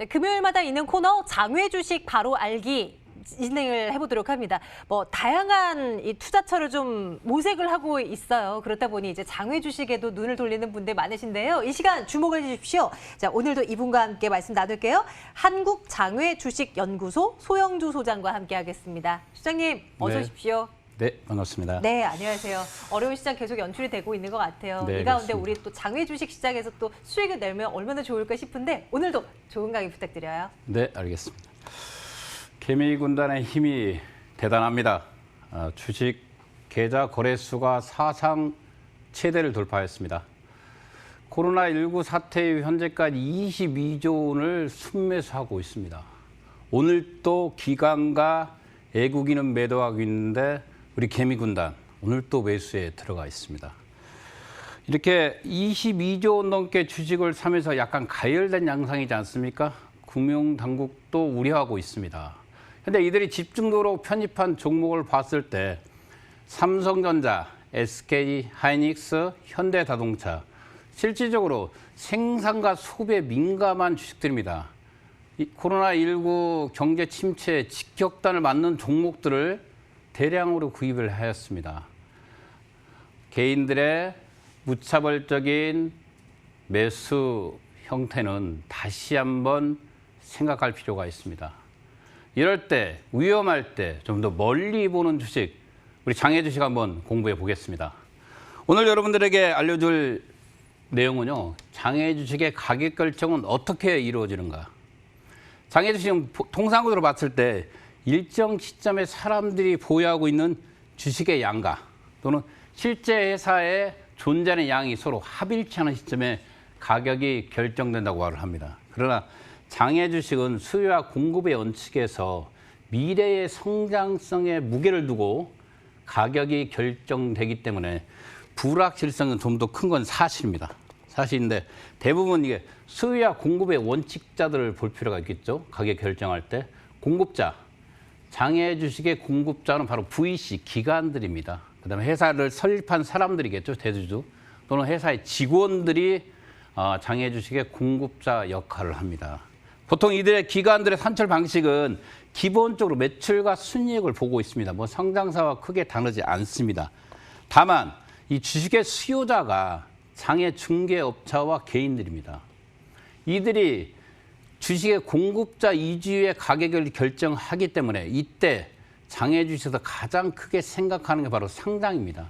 금요일마다 있는 코너 장외 주식 바로 알기 진행을 해보도록 합니다. 다양한 이 투자처를 좀 모색을 하고 있어요. 그렇다 보니 이제 장외 주식에도 눈을 돌리는 분들 많으신데요. 이 시간 주목을 해주십시오. 자, 오늘도 이분과 함께 말씀 나눌게요. 한국장외주식연구소 소영주 소장과 함께하겠습니다. 소장님, 어서 오십시오. 네, 반갑습니다. 네, 안녕하세요. 어려운 시장 계속 연출이 되고 있는 것 같아요. 네, 이 가운데 그렇습니다. 우리 또 장외 주식 시장에서 또 수익을 내면 얼마나 좋을까 싶은데 오늘도 좋은 강의 부탁드려요. 네, 알겠습니다. 개미군단의 힘이 대단합니다. 주식 계좌 거래수가 사상 최대를 돌파했습니다. 코로나19 사태 이후 현재까지 22조 원을 순매수하고 있습니다. 오늘 또 기관과 애국인은 매도하고 있는데 우리 개미군단 오늘 또 매수에 들어가 있습니다. 이렇게 22조 원 넘게 주식을 사면서 약간 가열된 양상이지 않습니까? 금융당국도 우려하고 있습니다. 그런데 이들이 집중도로 편입한 종목을 봤을 때 삼성전자, SK하이닉스, 현대자동차 실질적으로 생산과 소비에 민감한 주식들입니다. 이 코로나19 경제 침체에 직격탄을 맞는 종목들을 대량으로 구입을 하였습니다. 개인들의 무차별적인 매수 형태는 다시 한번 생각할 필요가 있습니다. 이럴 때, 위험할 때 좀 더 멀리 보는 주식, 우리 장외 주식 한번 공부해 보겠습니다. 오늘 여러분들에게 알려줄 내용은요, 장외 주식의 가격 결정은 어떻게 이루어지는가? 장외 주식은 통상적으로 봤을 때 일정 시점에 사람들이 보유하고 있는 주식의 양과 또는 실제 회사에 존재하는 양이 서로 합일치 않은 시점에 가격이 결정된다고 말을 합니다. 그러나 장외 주식은 수요와 공급의 원칙에서 미래의 성장성에 무게를 두고 가격이 결정되기 때문에 불확실성은 좀 더 큰 건 사실입니다. 사실인데 대부분 이게 수요와 공급의 원칙자들을 볼 필요가 있겠죠. 가격 결정할 때 공급자, 장외 주식의 공급자는 바로 VC 기관들입니다. 그다음에 회사를 설립한 사람들이겠죠. 대주주 또는 회사의 직원들이 장외 주식의 공급자 역할을 합니다. 보통 이들의 기관들의 산출 방식은 기본적으로 매출과 순이익을 보고 있습니다. 성장사와 크게 다르지 않습니다. 다만 이 주식의 수요자가 장외 중개업자와 개인들입니다. 이들이 주식의 공급자 이주의 가격을 결정하기 때문에 이때 장외 주식에서 가장 크게 생각하는 게 바로 상장입니다.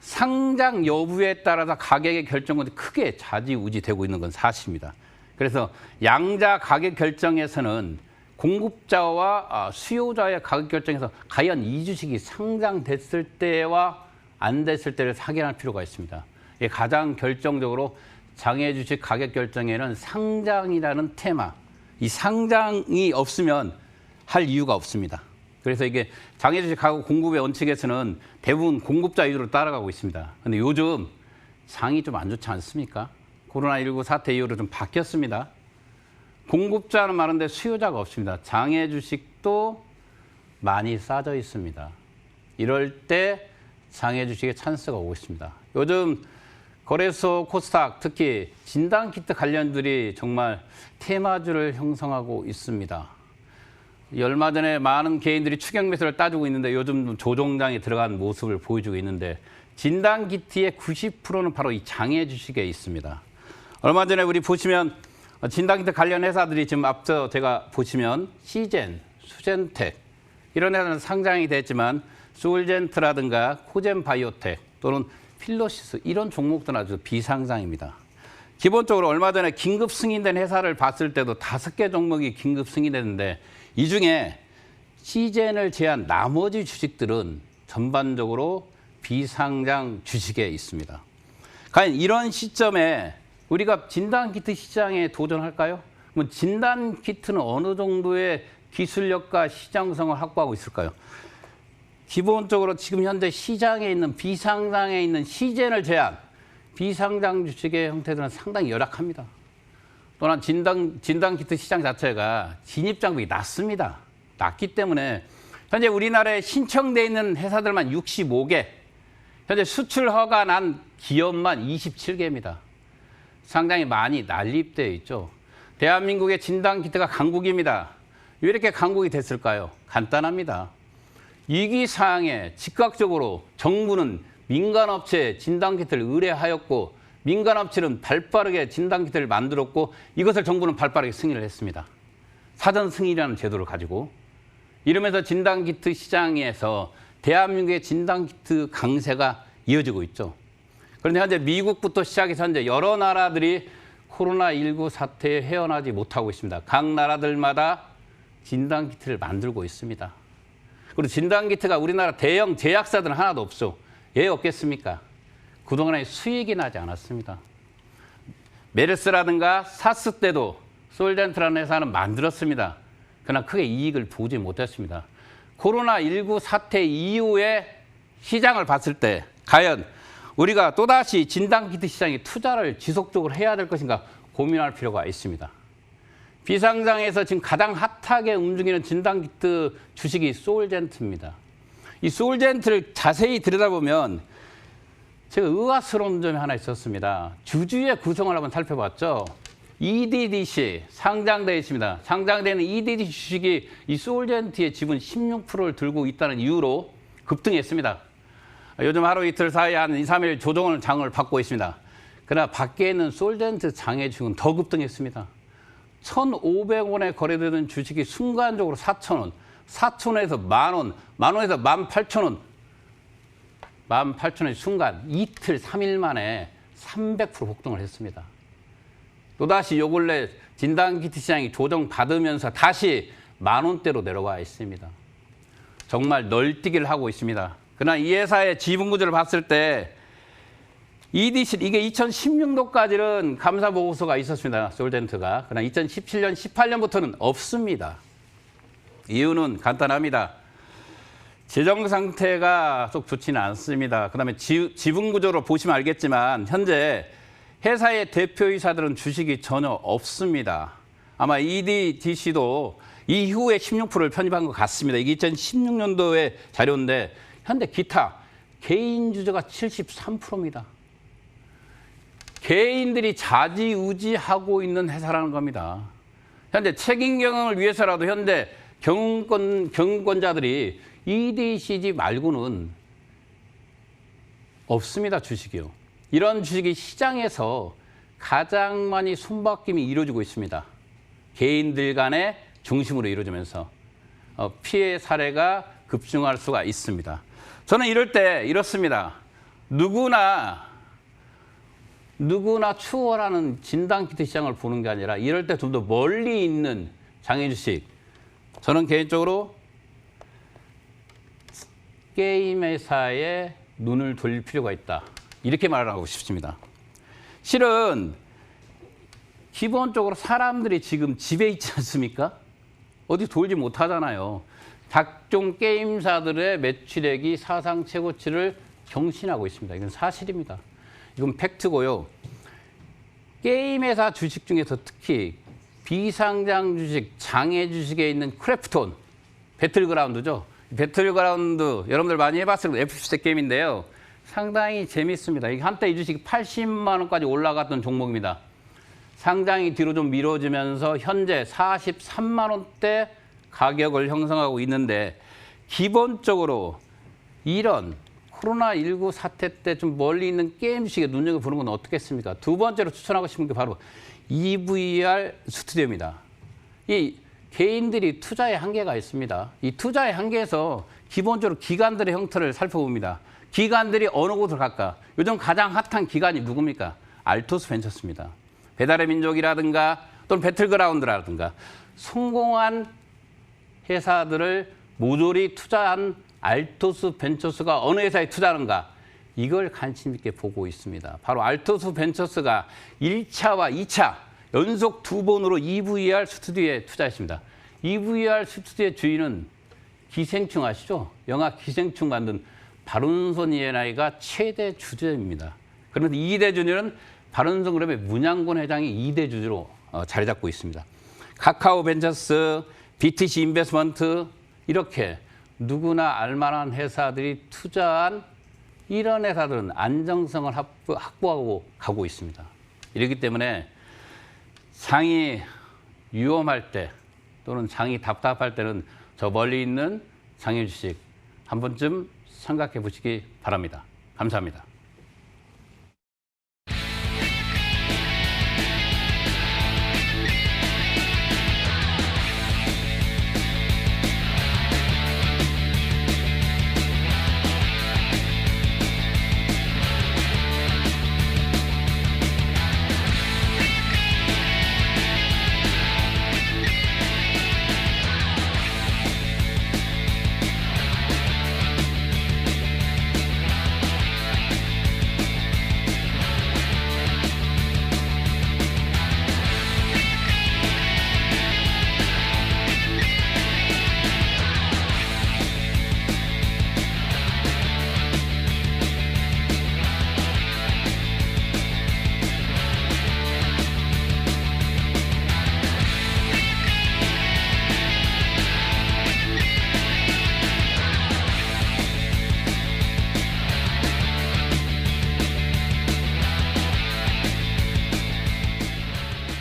상장 여부에 따라서 가격의 결정은 크게 좌지우지되고 있는 건 사실입니다. 그래서 양자 가격 결정에서는 공급자와 수요자의 가격 결정에서 과연 이 주식이 상장됐을 때와 안 됐을 때를 확인할 필요가 있습니다. 이게 가장 결정적으로 장외 주식 가격 결정에는 상장이라는 테마, 이 상장이 없으면 할 이유가 없습니다. 그래서 이게 장외 주식 가격 공급의 원칙에서는 대부분 공급자 위주로 따라가고 있습니다. 그런데 요즘 장이 좀 안 좋지 않습니까? 코로나19 사태 이후로 좀 바뀌었습니다. 공급자는 많은데 수요자가 없습니다. 장외 주식도 많이 싸져 있습니다. 이럴 때 장외 주식의 찬스가 오고 있습니다. 요즘 거래소 코스닥 특히 진단키트 관련들이 정말 테마주를 형성하고 있습니다. 얼마 전에 많은 개인들이 추격 매수를 따지고 있는데 요즘 조정장에 들어간 모습을 보여주고 있는데 진단키트의 90%는 바로 이 장외 주식에 있습니다. 얼마 전에 우리 보시면 진단키트 관련 회사들이 지금 앞서 제가 보시면 시젠, 수젠텍 이런 회사는 상장이 됐지만 솔젠트라든가 코젠바이오텍 또는 필로시스 이런 종목들은 아주 비상장입니다. 기본적으로 얼마 전에 긴급 승인된 회사를 봤을 때도 5개 종목이 긴급 승인됐는데 이 중에 시젠을 제한 나머지 주식들은 전반적으로 비상장 주식에 있습니다. 과연 이런 시점에 우리가 진단키트 시장에 도전할까요? 그럼 진단키트는 어느 정도의 기술력과 시장성을 확보하고 있을까요? 기본적으로 지금 현재 시장에 있는 비상장에 있는 시젠을 제한 비상장 주식의 형태들은 상당히 열악합니다. 또한 진단키트 시장 자체가 진입장벽이 낮습니다. 낮기 때문에 현재 우리나라에 신청돼 있는 회사들만 65개, 현재 수출 허가 난 기업만 27개입니다. 상당히 많이 난립되어 있죠. 대한민국의 진단키트가 강국입니다. 왜 이렇게 강국이 됐을까요? 간단합니다. 위기사항에 즉각적으로 정부는 민간업체에 진단키트를 의뢰하였고 민간업체는 발빠르게 진단키트를 만들었고 이것을 정부는 발빠르게 승인을 했습니다. 사전 승인이라는 제도를 가지고 이러면서 진단키트 시장에서 대한민국의 진단키트 강세가 이어지고 있죠. 그런데 현재 미국부터 시작해서 현재 여러 나라들이 코로나19 사태에 헤어나지 못하고 있습니다. 각 나라들마다 진단키트를 만들고 있습니다. 그리고 진단키트가 우리나라 대형 제약사들은 하나도 없어. 왜 없겠습니까? 그동안에 수익이 나지 않았습니다. 메르스라든가 사스 때도 솔젠트라는 회사는 만들었습니다. 그러나 크게 이익을 보지 못했습니다. 코로나19 사태 이후에 시장을 봤을 때 과연 우리가 또다시 진단키트 시장에 투자를 지속적으로 해야 될 것인가 고민할 필요가 있습니다. 비상장에서 지금 가장 핫하게 움직이는 진단키트 주식이 솔젠트입니다. 이 솔젠트를 자세히 들여다보면 제가 의아스러운 점이 하나 있었습니다. 주주의 구성을 한번 살펴봤죠. EDDC 상장되어 있습니다. 상장되는 EDDC 주식이 이 솔젠트의 지분 16%를 들고 있다는 이유로 급등했습니다. 요즘 하루 이틀 사이에 한 2, 3일 조정을 장을 받고 있습니다. 그러나 밖에 있는 솔젠트 장의 주식은 더 급등했습니다. 1,500원에 거래되는 주식이 순간적으로 4,000원, 4,000원에서 만원, 만원에서 18,000원, 18,000원의 순간 이틀, 3일 만에 300% 폭등을 했습니다. 또다시 요 근래 진단키트 시장이 조정받으면서 다시 만원대로 내려와 있습니다. 정말 널뛰기를 하고 있습니다. 그러나 이 회사의 지분 구조를 봤을 때 EDC 이게 2016년도까지는 감사 보고서가 있었습니다. 솔젠트가. 그러나 2017년, 18년부터는 없습니다. 이유는 간단합니다. 재정 상태가 썩 좋지는 않습니다. 그다음에 지분 구조로 보시면 알겠지만 현재 회사의 대표이사들은 주식이 전혀 없습니다. 아마 EDDC도 이후에 16%를 편입한 것 같습니다. 이게 2016년도의 자료인데 현재 기타 개인 주주가 73%입니다. 개인들이 좌지우지하고 있는 회사라는 겁니다. 현재 책임 경영을 위해서라도 현재 경영권자들이 EDCG 말고는 없습니다. 주식이요. 이런 주식이 시장에서 가장 많이 손바뀜이 이루어지고 있습니다. 개인들 간의 중심으로 이루어지면서 피해 사례가 급증할 수가 있습니다. 저는 이럴 때 이렇습니다. 누구나 추월하는 진단키트 시장을 보는 게 아니라 이럴 때 좀 더 멀리 있는 장애 주식. 저는 개인적으로 게임 회사에 눈을 돌릴 필요가 있다. 이렇게 말하고 싶습니다. 실은 기본적으로 사람들이 지금 집에 있지 않습니까? 어디 돌지 못하잖아요. 각종 게임사들의 매출액이 사상 최고치를 경신하고 있습니다. 이건 사실입니다. 이건 팩트고요. 게임 회사 주식 중에서 특히 비상장 주식, 장애 주식에 있는 크래프톤, 배틀그라운드죠. 배틀그라운드 여러분들 많이 해봤을 거예요. FC 게임인데요. 상당히 재밌습니다. 이게 한때 이 주식이 80만 원까지 올라갔던 종목입니다. 상장이 뒤로 좀 미뤄지면서 현재 43만 원대 가격을 형성하고 있는데 기본적으로 이런 코로나19 사태 때 좀 멀리 있는 게임 주식에 눈여겨보는 건 어떻겠습니까? 두 번째로 추천하고 싶은 게 바로 EVR 스튜디오입니다. 이 개인들이 투자의 한계가 있습니다. 이 투자의 한계에서 기본적으로 기관들의 형태를 살펴봅니다. 기관들이 어느 곳으로 갈까? 요즘 가장 핫한 기관이 누굽니까? 알토스 벤처스입니다. 배달의 민족이라든가 또는 배틀그라운드라든가 성공한 회사들을 모조리 투자한 알토스 벤처스가 어느 회사에 투자하는가? 이걸 관심 있게 보고 있습니다. 바로 알토스 벤처스가 1차와 2차 연속 2번으로 EVR 스튜디오에 투자했습니다. EVR 스튜디오의 주인은 기생충 아시죠? 영화 기생충 만든 바른손 이에나이가 최대 주주입니다. 그런데 2대 주주는 바른손 그룹의 문양권 회장이 2대 주주로 자리 잡고 있습니다. 카카오 벤처스, BTC 인베스먼트 이렇게 누구나 알만한 회사들이 투자한 이런 회사들은 안정성을 확보하고 가고 있습니다. 이렇기 때문에 상위 위험할 때 또는 장이 답답할 때는 저 멀리 있는 장외 주식 한 번쯤 생각해 보시기 바랍니다. 감사합니다.